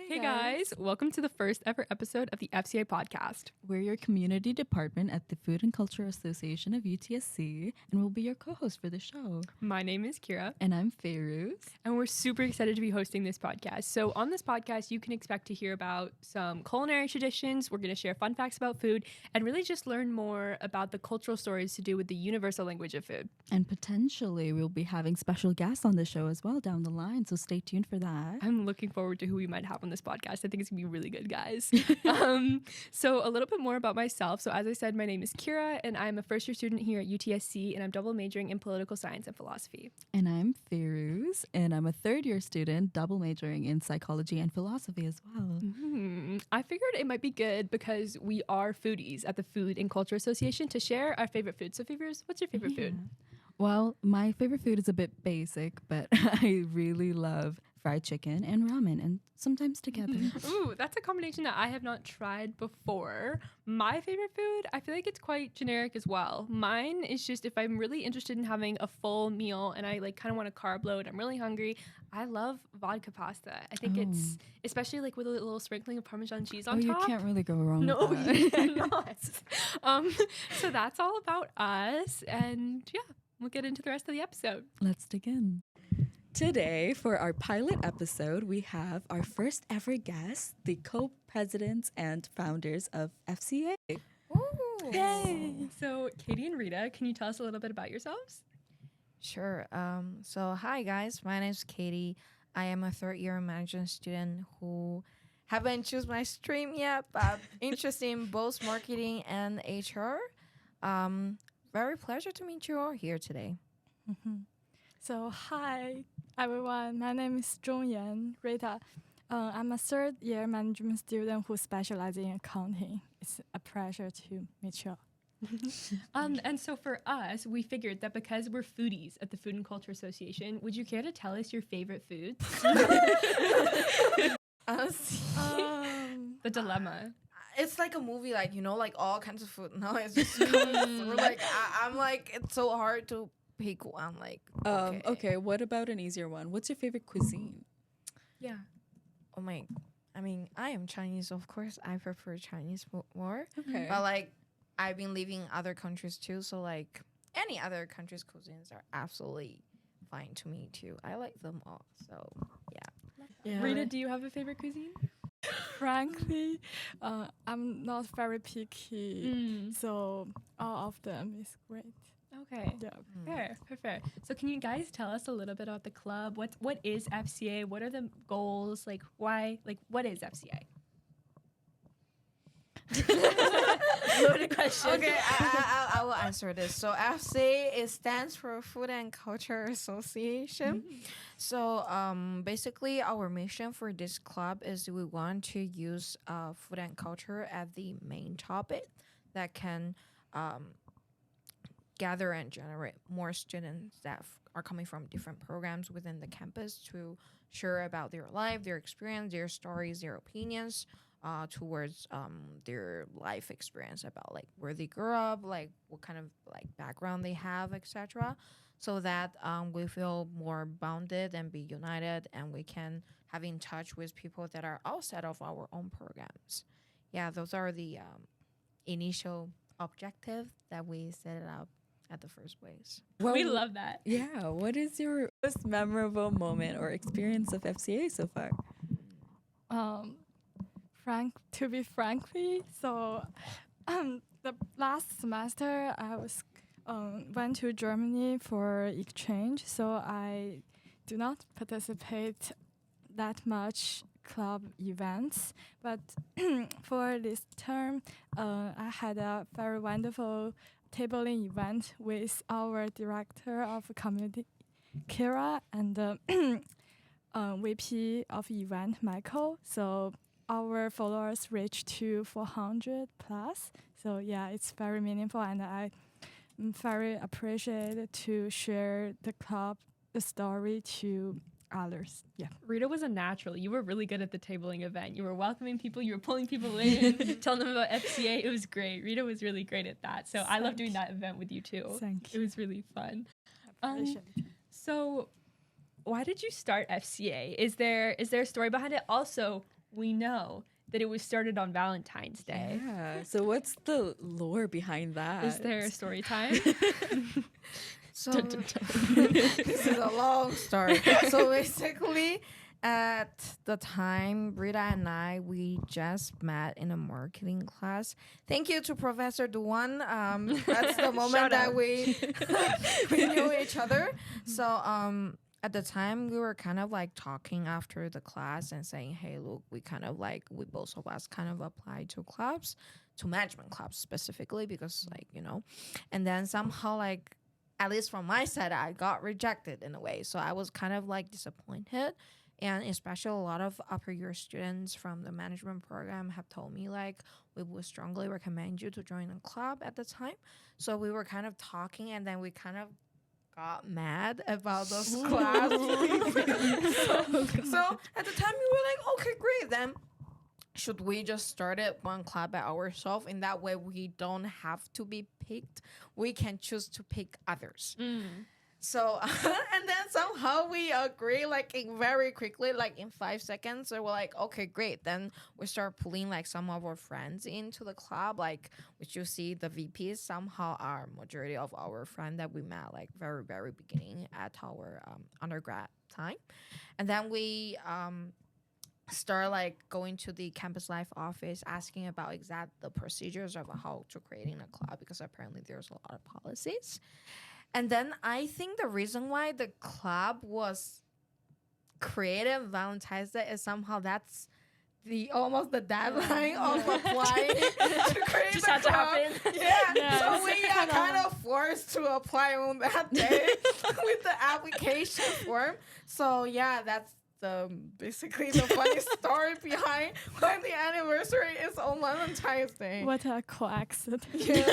Hey guys, welcome to the first ever episode of the FCA Podcast. We're your community department at the Food and Culture Association of UTSC, and we'll be your co-host for the show. My name is Kira. And I'm Fayrouz. And we're super excited to be hosting this podcast. So on this podcast, you can expect to hear about some culinary traditions. We're going to share fun facts about food and really just learn more about the cultural stories to do with the universal language of food. And potentially we'll be having special guests on the show as well down the line, so stay tuned for that. I'm looking forward to who we might have on this podcast. I think it's gonna be really good, guys. So a little bit more about myself. So as I said, my name is Kira and I'm a first year student here at UTSC, and I'm double majoring in political science and philosophy. And I'm Fayrouz, and I'm a third year student double majoring in psychology and philosophy as well. I figured it might be good because we are foodies at the Food and Culture Association to share our favorite food. So Fayrouz, what's your favorite food? Well, my favorite food is a bit basic, but I really love fried chicken and ramen, and sometimes together. Ooh, that's a combination that I have not tried before. My favorite food, I feel like it's quite generic as well. Mine is just if I'm really interested in having a full meal and I like kind of want a carb load, I'm really hungry, I love vodka pasta. I think it's, especially like with a little sprinkling of Parmesan cheese on top. You can't really go wrong No, with that. you cannot. So that's all about us, and yeah, we'll get into the rest of the episode. Let's dig in. Today, for our pilot episode, we have our first ever guest, the co-presidents and founders of FCA. Ooh. Yay! So, Katy and Rita, can you tell us a little bit about yourselves? Sure. So hi guys, my name is Katy. I am a third year management student who haven't chosen my stream yet, but interested in both marketing and HR. Very pleasure to meet you all here today. Mm-hmm. So hi everyone, my name is Zhongyan Rita. I'm a third year management student who specializes in accounting. It's a pleasure to meet you. And so for us, we figured that because we're foodies at the Food and Culture Association, would you care to tell us your favorite foods? The dilemma. It's like a movie, like, you know, like all kinds of food. No, it's just we're like, I'm like, it's so hard to pick one. Like, okay, what about an easier one? What's your favorite cuisine? Yeah. Oh my, I mean, I am Chinese, of course. I prefer Chinese more. Okay. But like, I've been living in other countries too, so like any other country's cuisines are absolutely fine to me too. I like them all. So yeah. Rita, do you have a favorite cuisine? Frankly, I'm not very picky, so all of them is great. Okay. Yeah. Fair. So can you guys tell us a little bit about the club? What is FCA? What are the goals? Like why? Like what is FCA? Loaded question. Okay, I will answer this. So FCA stands for Food and Culture Association. So basically our mission for this club is we want to use food and culture as the main topic that can gather and generate more students that are coming from different programs within the campus to share about their life, their experience, their stories, their opinions towards their life experience about like where they grew up, like what kind of like background they have, etc. So that we feel more bounded and be united, and we can have in touch with people that are outside of our own programs. Yeah, those are the initial objectives that we set it up at the first place. Well, we love that. Yeah. What is your most memorable moment or experience of FCA so far? Frankly, so the last semester I went to Germany for exchange, so I do not participate that much club events. But for this term, I had a very wonderful tabling event with our director of community, Kira, and VP of event, Michael. So our followers reached to 400 plus. So yeah, it's very meaningful, and I'm very appreciated to share the club, the story to others. Yeah. Rita was a natural. You were really good at the tabling event. You were welcoming people. You were pulling people in, telling them about FCA. It was great. Rita was really great at that. So I love doing that event with you too. Thank you. It was really fun. I appreciate it. So why did you start FCA? Is there a story behind it? Also, we know that it was started on Valentine's Day. Yeah. So what's the lore behind that? Is there a story time? So this is a long story. So basically, at the time, Rita and I, we just met in a marketing class. Thank you to Professor Duan. That's the moment that we knew each other. So at the time, we were kind of like talking after the class and saying, hey, look, we both of us kind of applied to clubs, to management clubs specifically, because and then somehow at least from my side, I got rejected in a way. So I was kind of disappointed. And especially a lot of upper year students from the management program have told me we would strongly recommend you to join a club at the time. So we were kind of talking, and then we kind of got mad about those clubs. So at the time we were like, okay, great. Then should we just start it one club by ourselves? In that way, we don't have to be picked. We can choose to pick others. So, and then somehow we agree, very quickly, in 5 seconds. So we're like, okay, great. Then we start pulling, some of our friends into the club, which you see the VPs somehow are majority of our friends that we met, very, very beginning at our undergrad time. And then we start, going to the campus life office, asking about the procedures of how to creating a club, because apparently there's a lot of policies. And then I think the reason why the club was created Valentine's Day is somehow that's almost the deadline of applying to create Just the had to club. happen. Yeah. So we are kind of forced to apply on that day with the application form. So yeah, that's basically the funny story behind why the anniversary is on Valentine's Day. What a coincidence. Yeah.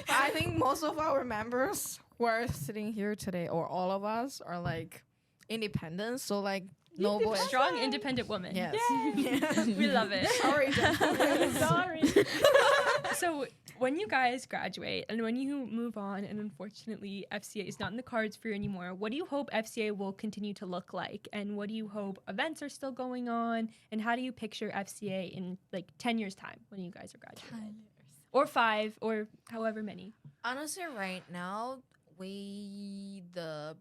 I think most of our members who are sitting here today, or all of us, are independent. So no boy. Strong, independent woman. Yes. Yeah. We love it. Sorry, Jensen. Sorry. So when you guys graduate and when you move on, and unfortunately FCA is not in the cards for you anymore, what do you hope FCA will continue to look like? And what do you hope events are still going on? And how do you picture FCA in 10 years time when you guys are graduated? Or 5, or however many? Honestly, right now, the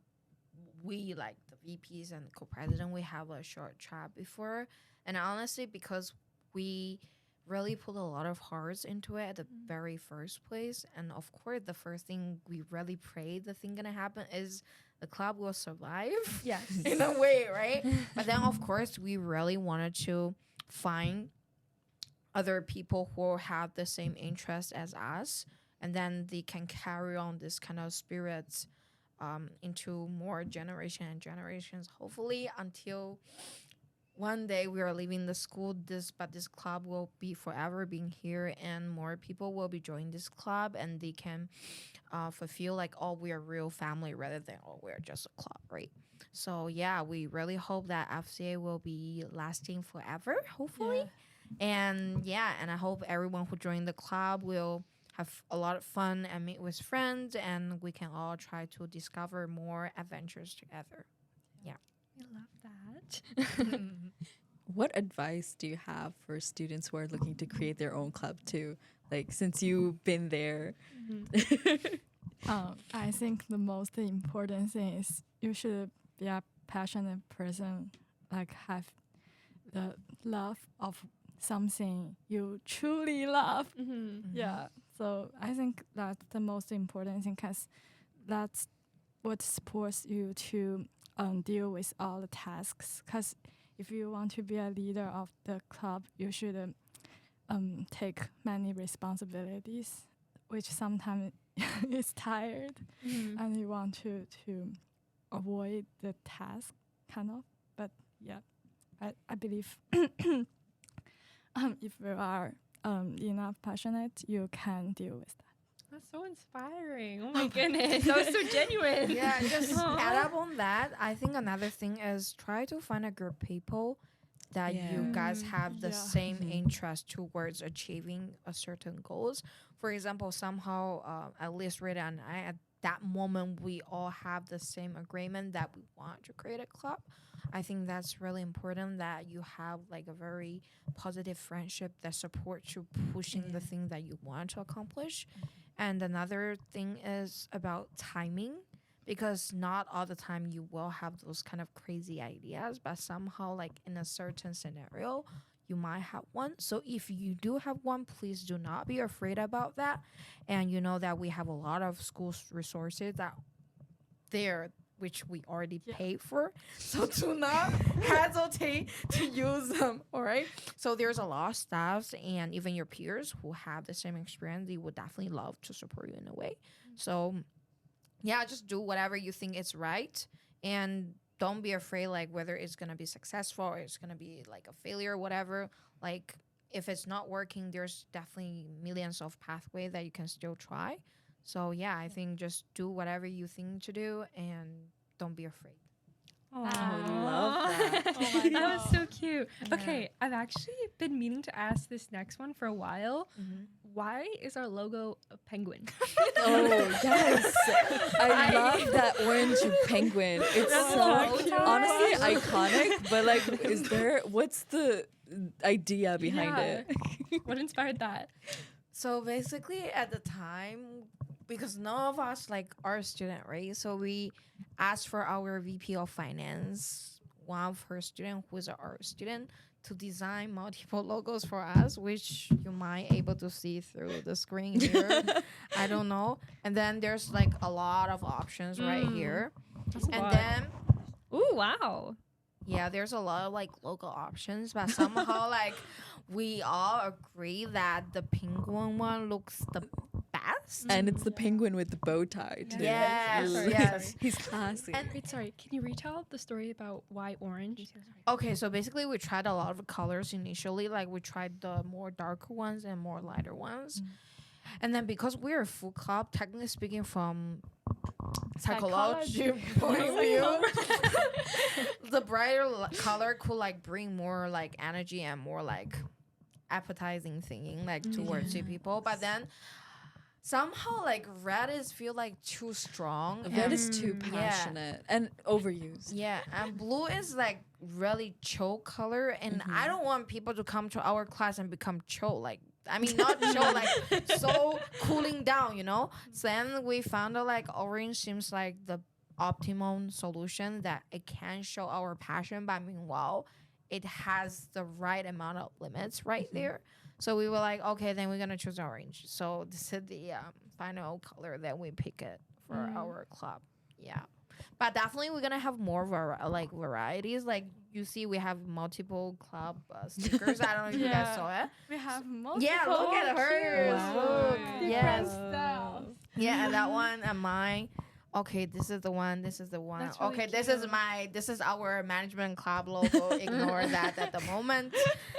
VPs and co-president, we have a short chat before. And honestly, because we really put a lot of hearts into it at the very first place. And of course, the first thing we really pray the thing gonna happen is the club will survive. Yes. In a way, right? But then, of course, we really wanted to find other people who have the same interest as us. And then they can carry on this kind of spirits into more generation and generations, hopefully, until one day we are leaving the school. But this club will be forever being here, and more people will be joining this club, and they can fulfill we are real family rather than we're just a club, right? So yeah, we really hope that FCA will be lasting forever, hopefully. And I hope everyone who joined the club will have a lot of fun and meet with friends, and we can all try to discover more adventures together. Yeah. I love that. What advice do you have for students who are looking to create their own club too? Since you've been there. I think the most important thing is you should be a passionate person, have the love of something you truly love. Yeah. So I think that's the most important thing, because that's what supports you to deal with all the tasks. Because if you want to be a leader of the club, you should take many responsibilities, which sometimes is tired, and you want to avoid the task, kind of. But yeah, I believe if you are enough passionate, you can deal with that. That's so inspiring. Oh my goodness. That was so genuine. Yeah, just add up on that. I think another thing is try to find a group of people that you guys have the same interest towards achieving a certain goals. For example, somehow, at least Rita and I, at that moment we all have the same agreement that we want to create a club. I think that's really important, that you have like a very positive friendship that supports you pushing the thing that you want to accomplish. And another thing is about timing, because not all the time you will have those kind of crazy ideas, but somehow like in a certain scenario you might have one. So if you do have one, please do not be afraid about that. And you know that we have a lot of school resources that there which we already paid for, so do not hesitate to use them. All right, so there's a lot of staffs and even your peers who have the same experience. They would definitely love to support you in a way. So yeah, just do whatever you think is right, and don't be afraid like whether it's gonna be successful or it's gonna be like a failure or whatever. Like if it's not working, there's definitely millions of pathways that you can still try. So yeah, I think just do whatever you think to do and don't be afraid. Oh, I love that. Oh my That was God. so cute. Okay, I've actually been meaning to ask this next one for a while. Why is our logo a penguin? Oh, yes. I love that orange penguin. It's That's so so cute. honestly iconic, but like, what's the idea behind Yeah. it? What inspired that? So basically at the time, because none of us like are a student, right? So we asked for our VP of finance, one of her student who is an art student, to design multiple logos for us, which you might able to see through the screen here. I don't know. And then there's like a lot of options right here. That's a And lot. then Ooh, wow. yeah, there's a lot of like local options, but somehow like we all agree that the penguin one looks the best. And it's the penguin with the bow tie too. Yes, Sorry, yes. He's classy. And- Wait, sorry. Can you retell the story about why orange? Okay, so basically we tried a lot of colors initially. Like we tried the more darker ones and more lighter ones. And then because we're a full club, technically speaking from psychology point of view, the brighter color could like bring more like energy and more like appetizing thinking like towards you people. But then somehow like red is feel like too strong. Red and- is too passionate and overused. Yeah, and blue is like really chill color, and I don't want people to come to our class and become chill. Like, I mean, not chill, like so cooling down, you know. So then we found out like orange seems like the optimum solution, that it can show our passion, but meanwhile, it has the right amount of limits right there. So we were like, okay, then we're gonna choose orange. So this is the final color that we pick it for our club. Yeah. But definitely we're gonna have more varieties. Like you see, we have multiple club stickers. I don't know if you guys Yeah. saw it. We have multiple. Yeah, look at hers. Wow. Look. Different Yes. styles. Yeah, and that one and mine. Okay, this is the one. This is the one. That's really Okay, this is our management club logo. Ignore that at the moment.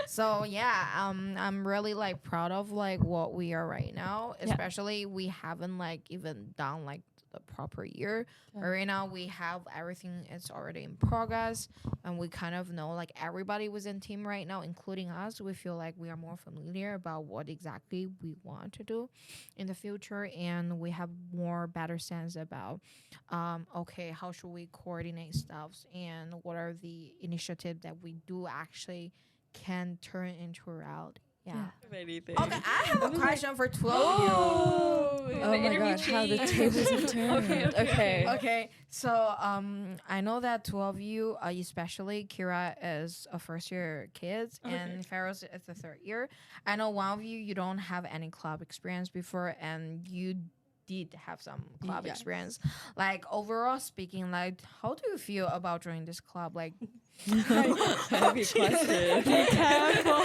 So yeah, I'm really like proud of like what we are right now. Especially we haven't like even done like the proper year. But right now we have everything. It's already in progress, and we kind of know like everybody was in team right now, including us. We feel like we are more familiar about what exactly we want to do in the future, and we have more better sense about okay, how should we coordinate stuffs, and what are the initiatives that we do actually can turn into reality. Yeah. Anything. Okay, I have a question for 12 of you. Oh my god, how the tables have turned. Okay. Okay, so I know that two of you, especially Kira, is a first year kids, and Feroz is the third year. I know one of you, you don't have any club experience before, and you did have some club Yes. experience. Like overall speaking, like how do you feel about joining this club? Like Heavy question. Be careful.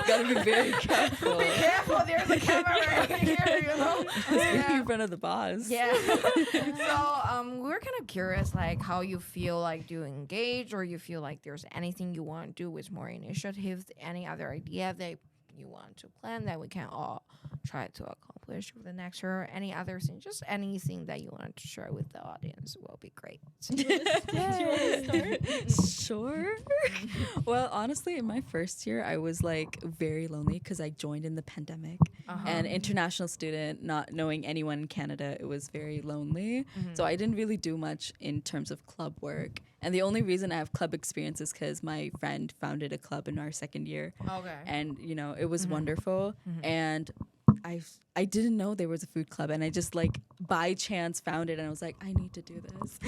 Gotta be very careful. be careful, there's a camera right here, you know. Speaking in front of the boss. Yeah. So we're kind of curious, like how you feel, like do you engage, or you feel like there's anything you want to do with more initiatives, any other idea that you want to plan that we can all try to accomplish. accomplished with the next year, or any other thing, just anything that you wanted to share with the audience will be great. Sure. Well, honestly, in my first year, I was like very lonely because I joined in the pandemic. And international student, not knowing anyone in Canada, it was very lonely. So I didn't really do much in terms of club work. And the only reason I have club experience is because my friend founded a club in our second year. Okay. And, you know, it was wonderful. And I didn't know there was a food club, and I just like by chance found it, and I was like, I need to do this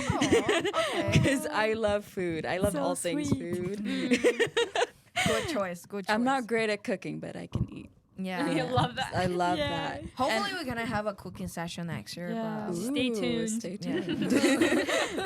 because I love food. I love So all things sweet. food. Good choice. Good choice. I'm not great at cooking, but I can eat. Yeah. I love that. I love Yeah. that. Hopefully, we're gonna have a cooking session next year. Yeah. But Stay tuned. Stay Yeah. tuned.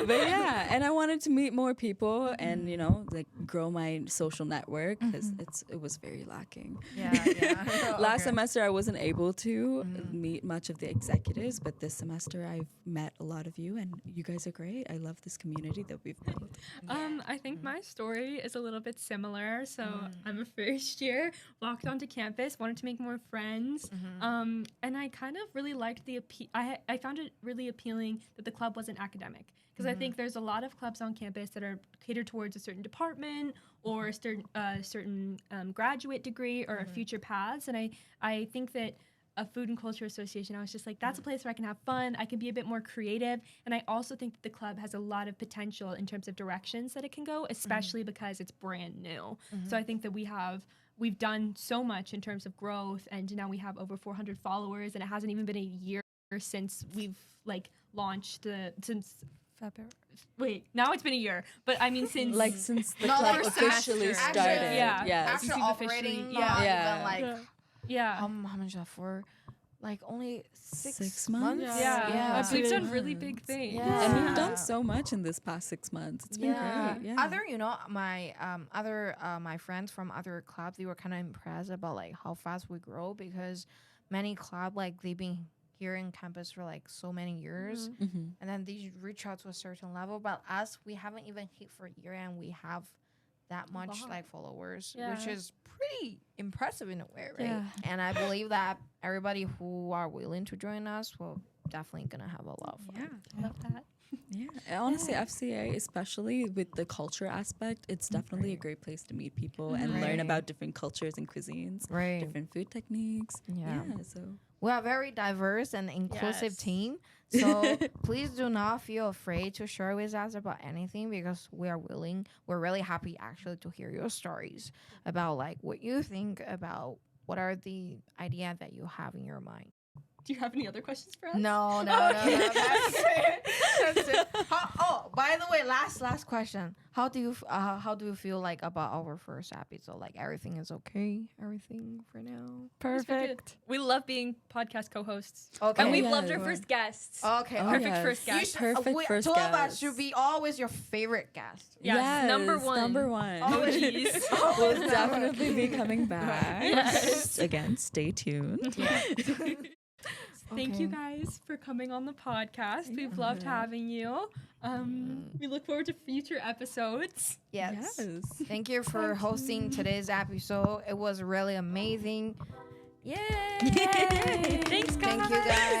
But yeah, and I wanted to meet more people and, you know, like grow my social network because it was very lacking. yeah. Last semester I wasn't able to meet much of the executives, but this semester I've met a lot of you, and you guys are great. I love this community that we've built. I think my story is a little bit similar. So I'm a first year, walked onto campus, wanted to make more friends, and I kind of really liked the I found it really appealing that the club wasn't academic, because I think there's a lot of clubs on campus that are catered towards a certain department or a certain graduate degree or future paths, and I think that a food and culture association, I was just like, that's a place where I can have fun, I can be a bit more creative, and I also think that the club has a lot of potential in terms of directions that it can go, especially because it's brand new. So I think that we've done so much in terms of growth, and now we have over 400 followers, and it hasn't even been a year since we've like launched February. wait, now it's been a year, but I mean since Since the No, club first officially semester. started. Actually, yeah. Yes. Actually Since we've operating, officially- not yeah. even like yeah. how much is that for? Like only 6 6 months? Yeah. Yeah. We've done really big things. Yeah. And we've Yeah. done so much in this past 6 months. It's been great. Yeah. Other, you know, my my friends from other clubs, they were kind of impressed about like how fast we grow, because many club, like they've been here in campus for like so many years, and then they reach out to a certain level. But us, we haven't even hit for a year, and we have that much like followers, which is pretty impressive in a way, right? Yeah. And I believe that everybody who are willing to join us will definitely gonna have a lot of fun. I love that. Yeah, and honestly, FCA, especially with the culture aspect, it's definitely a great place to meet people and learn Right. about different cultures and cuisines, Right. different food techniques. Yeah. So We are a very diverse and inclusive Yes. team. So please do not feel afraid to share with us about anything, because we are willing. We're really happy actually to hear your stories about like what you think about what are the idea that you have in your mind. Do you have any other questions for us? No. That's it. That's it. By the way, last question. How do you feel like about our first episode? Like everything is okay? Everything for now? Perfect. We love being podcast co-hosts. Okay. And we've Yeah. loved our first guests. Okay. Oh, Perfect yes. first guest. Perfect first two of us guest. should be always your favorite guest. Yes, number one. Number one. Oh, jeez. We'll definitely be coming back. Yes. Again, stay tuned. Thank you guys for coming on the podcast. We've loved having you. We look forward to future episodes. Yes. Yes. Thank you for hosting today's episode. It was really amazing. Yay! Thanks, guys. Thank you guys.